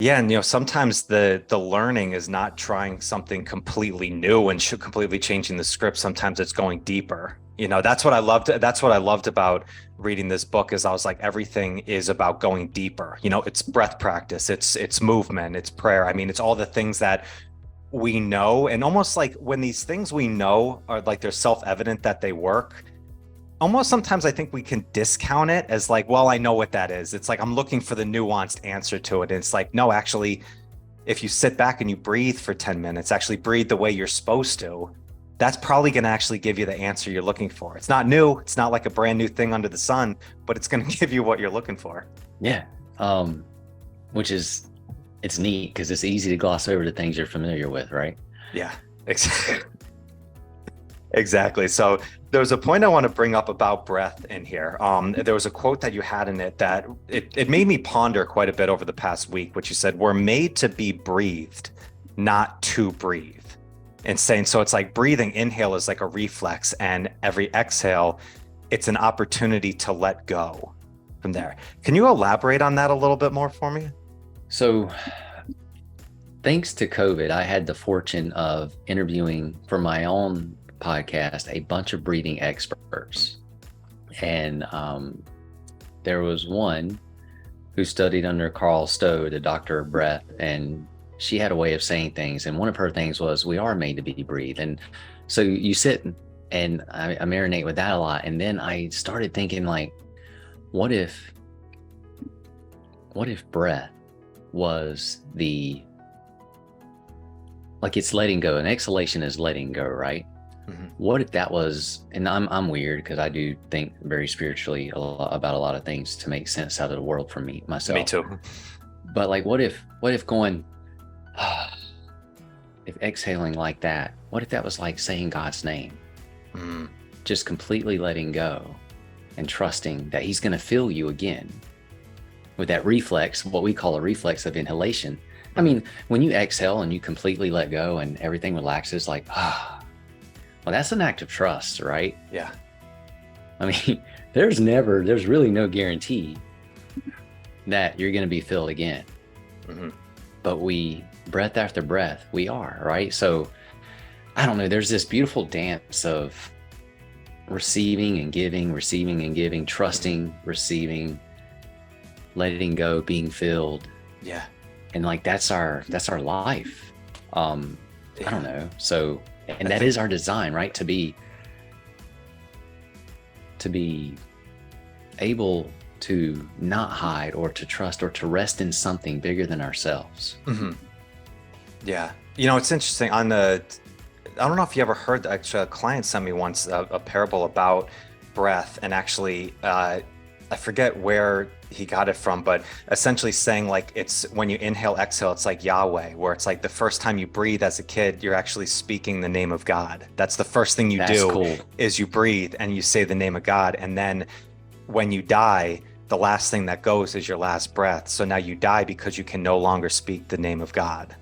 Yeah, and sometimes the learning is not trying something completely new and should completely changing the script. Sometimes it's going deeper. That's what I loved. That's what I loved about reading this book is I was like, everything is about going deeper. It's breath practice, it's movement, it's prayer. I mean, it's all the things that we know, and almost like when these things we know are like they're self-evident that they work, almost sometimes I think we can discount it as like, well, I know what that is. It's like I'm looking for the nuanced answer to it. And it's like, no, actually, if you sit back and you breathe for 10 minutes, actually breathe the way you're supposed to, that's probably going to actually give you the answer you're looking for. It's not new, it's not like a brand new thing under the sun, but it's going to give you what you're looking for. Yeah. Um, which is, it's neat because it's easy to gloss over the things you're familiar with, right? Yeah, exactly. Exactly. So there was a point I want to bring up about breath in here. There was a quote that you had in it that it made me ponder quite a bit over the past week, which you said, we're made to be breathed, not to breathe. And saying, so it's like breathing, inhale is like a reflex, and every exhale, it's an opportunity to let go from there. Can you elaborate on that a little bit more for me? So, thanks to COVID, I had the fortune of interviewing for my own podcast a bunch of breathing experts. And there was one who studied under Carl Stowe, the doctor of breath, and she had a way of saying things. And one of her things was, we are made to be breathed. And so you sit and I marinate with that a lot. And then I started thinking, like, what if breath was like it's letting go, and exhalation is letting go, right? Mm-hmm. What if that was, and I'm weird because I do think very spiritually about a lot of things to make sense out of the world for myself. Me too. But like, what if going, if exhaling like that, what if that was like saying God's name? Mm. Just completely letting go and trusting that he's going to fill you again with that reflex, what we call a reflex of inhalation. I mean, when you exhale and you completely let go and everything relaxes, like, well, that's an act of trust, right? Yeah. I mean, there's really no guarantee that you're going to be filled again. Mm-hmm. But breath after breath, we are, right? So I don't know, there's this beautiful dance of receiving and giving, trusting, receiving, letting go, being filled. Yeah. And like, that's our life. I don't know. So, and that is our design, right? To be able to not hide or to trust or to rest in something bigger than ourselves. Mm-hmm. Yeah. It's interesting I don't know if you ever heard, actually, a client sent me once a parable about breath, and actually, I forget where he got it from, but essentially saying like, it's when you inhale, exhale, it's like Yahweh, where it's like the first time you breathe as a kid, you're actually speaking the name of God. That's the first thing you do. Cool. Is you breathe and you say the name of God. And then when you die, the last thing that goes is your last breath. So now you die because you can no longer speak the name of God.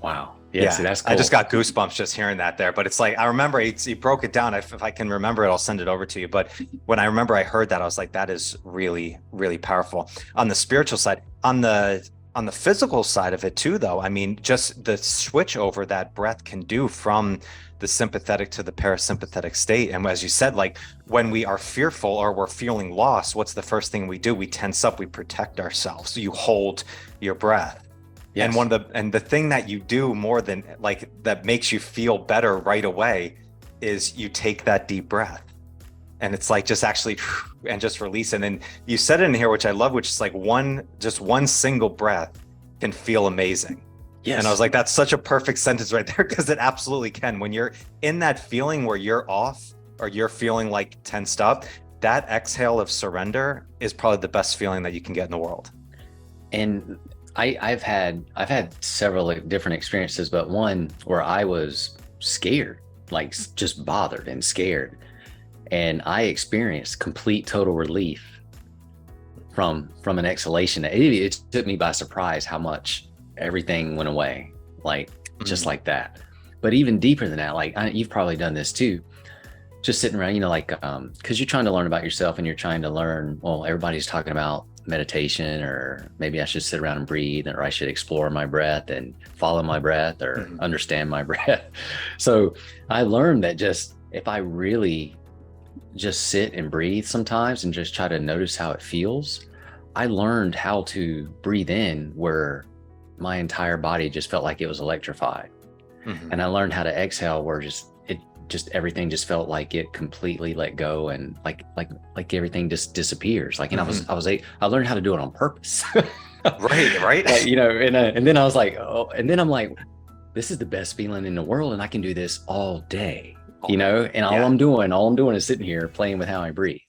Wow. Yeah, see, that's cool. I just got goosebumps just hearing that there. But it's like, I remember he broke it down. If I can remember it, I'll send it over to you. But when I remember I heard that, I was like, that is really, really powerful. On the spiritual side, on the physical side of it too, though, I mean, just the switch over that breath can do from the sympathetic to the parasympathetic state. And as you said, like when we are fearful or we're feeling lost, what's the first thing we do? We tense up, we protect ourselves. So you hold your breath. Yes. And the thing that you do more than like that makes you feel better right away is you take that deep breath, and it's like just actually and just release it. And you said it in here, which I love, which is like one single breath can feel amazing. Yes. And I was like, that's such a perfect sentence right there, because it absolutely can. When you're in that feeling where you're off or you're feeling like tensed up, that exhale of surrender is probably the best feeling that you can get in the world. And I've had several different experiences, but one where I was scared, like just bothered and scared. And I experienced complete total relief from an exhalation. It took me by surprise how much everything went away, like just like that. But even deeper than that, like you've probably done this too, just sitting around, like, because you're trying to learn about yourself and you're trying to learn, well, everybody's talking about meditation, or maybe I should sit around and breathe, or I should explore my breath and follow my breath, or understand my breath. So I learned that just if I really just sit and breathe sometimes and just try to notice how it feels, I learned how to breathe in where my entire body just felt like it was electrified. And I learned how to exhale where just everything just felt like it completely let go, and like everything just disappears. Like, and I learned how to do it on purpose. Right. Like, you know, and then I was like, oh, and then I'm like, this is the best feeling in the world, and I can do this all day, you know, and all I'm doing is sitting here playing with how I breathe.